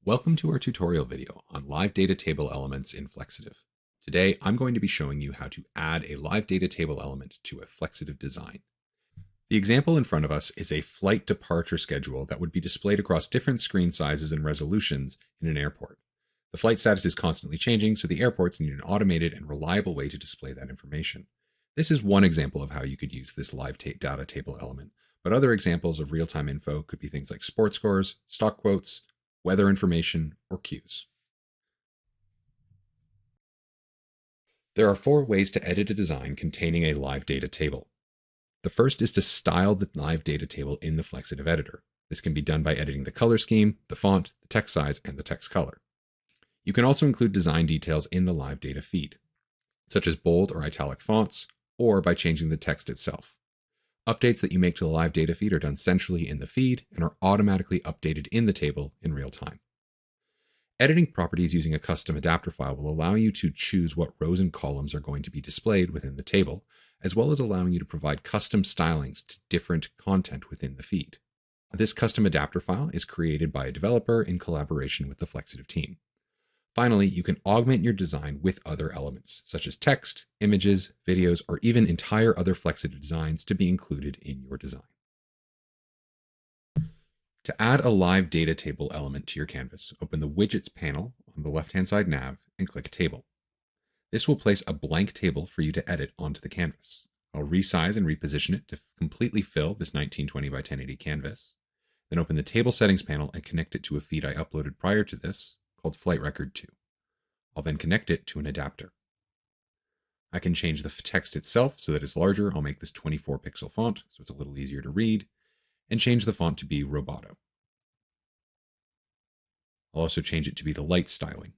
Welcome to our tutorial video on live data table elements in Flexitive. Today, I'm going to be showing you how to add a live data table element to a Flexitive design. The example in front of us is a flight departure schedule that would be displayed across different screen sizes and resolutions in an airport. The flight status is constantly changing, so the airports need an automated and reliable way to display that information. This is one example of how you could use this live data table element, but other examples of real-time info could be things like sports scores, stock quotes, weather information, or cues. There are 4 ways to edit a design containing a live data table. The first is to style the live data table in the Flexitive editor. This can be done by editing the color scheme, the font, the text size, and the text color. You can also include design details in the live data feed, such as bold or italic fonts, or by changing the text itself. Updates that you make to the live data feed are done centrally in the feed and are automatically updated in the table in real time. Editing properties using a custom adapter file will allow you to choose what rows and columns are going to be displayed within the table, as well as allowing you to provide custom stylings to different content within the feed. This custom adapter file is created by a developer in collaboration with the Flexitive team. Finally, you can augment your design with other elements, such as text, images, videos, or even entire other Flexitive designs to be included in your design. To add a live data table element to your canvas, open the Widgets panel on the left-hand side nav and click Table. This will place a blank table for you to edit onto the canvas. I'll resize and reposition it to completely fill this 1920 by 1080 canvas. Then open the Table Settings panel and connect it to a feed I uploaded prior to this, called Flight Record 2. I'll then connect it to an adapter. I can change the text itself so that it's larger. I'll make this 24 pixel font so it's a little easier to read, and change the font to be Roboto. I'll also change it to be the light styling.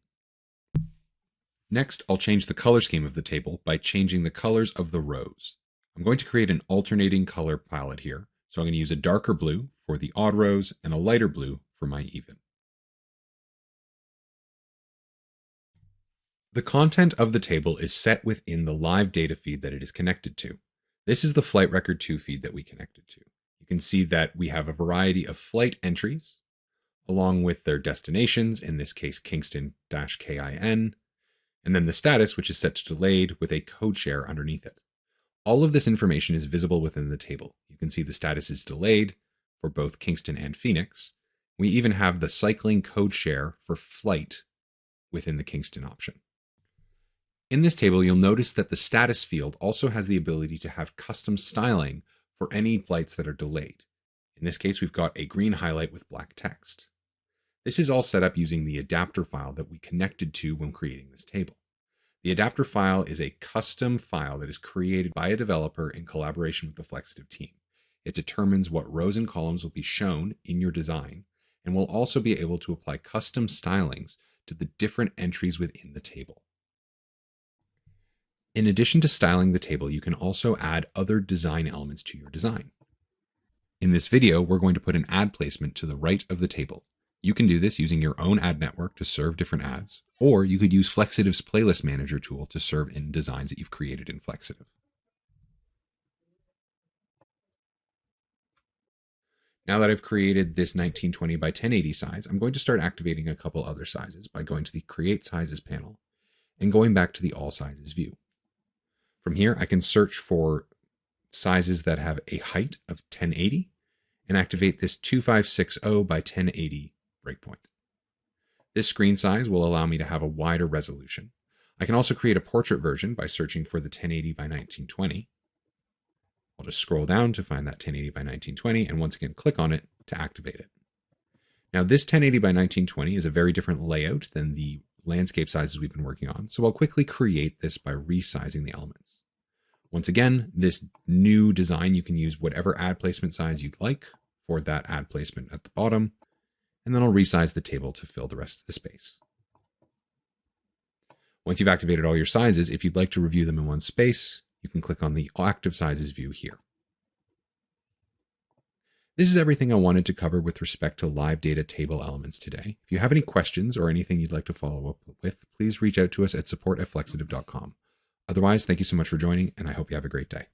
Next, I'll change the color scheme of the table by changing the colors of the rows. I'm going to create an alternating color palette here, so I'm going to use a darker blue for the odd rows and a lighter blue for my even. The content of the table is set within the live data feed that it is connected to. This is the Flight Record 2 feed that we connected to. You can see that we have a variety of flight entries, along with their destinations, in this case Kingston-KIN, and then the status, which is set to delayed with a code share underneath it. All of this information is visible within the table. You can see the status is delayed for both Kingston and Phoenix. We even have the cycling code share for flight within the Kingston option. In this table, you'll notice that the status field also has the ability to have custom styling for any flights that are delayed. In this case, we've got a green highlight with black text. This is all set up using the adapter file that we connected to when creating this table. The adapter file is a custom file that is created by a developer in collaboration with the Flexitive team. It determines what rows and columns will be shown in your design, and will also be able to apply custom stylings to the different entries within the table. In addition to styling the table, you can also add other design elements to your design. In this video, we're going to put an ad placement to the right of the table. You can do this using your own ad network to serve different ads, or you could use Flexitive's Playlist Manager tool to serve in designs that you've created in Flexitive. Now that I've created this 1920 by 1080 size, I'm going to start activating a couple other sizes by going to the Create Sizes panel and going back to the All Sizes view. From here, I can search for sizes that have a height of 1080 and activate this 2560 by 1080 breakpoint. This screen size will allow me to have a wider resolution. I can also create a portrait version by searching for the 1080 by 1920. I'll just scroll down to find that 1080 by 1920 and once again click on it to activate it. Now this 1080 by 1920 is a very different layout than the landscape sizes we've been working on, so I'll quickly create this by resizing the elements. Once again, this new design, you can use whatever ad placement size you'd like for that ad placement at the bottom, and then I'll resize the table to fill the rest of the space. Once you've activated all your sizes, if you'd like to review them in one space, you can click on the Active Sizes view here. This is everything I wanted to cover with respect to live data table elements today. If you have any questions or anything you'd like to follow up with, please reach out to us at support@flexitive.com. Otherwise, thank you so much for joining, and I hope you have a great day.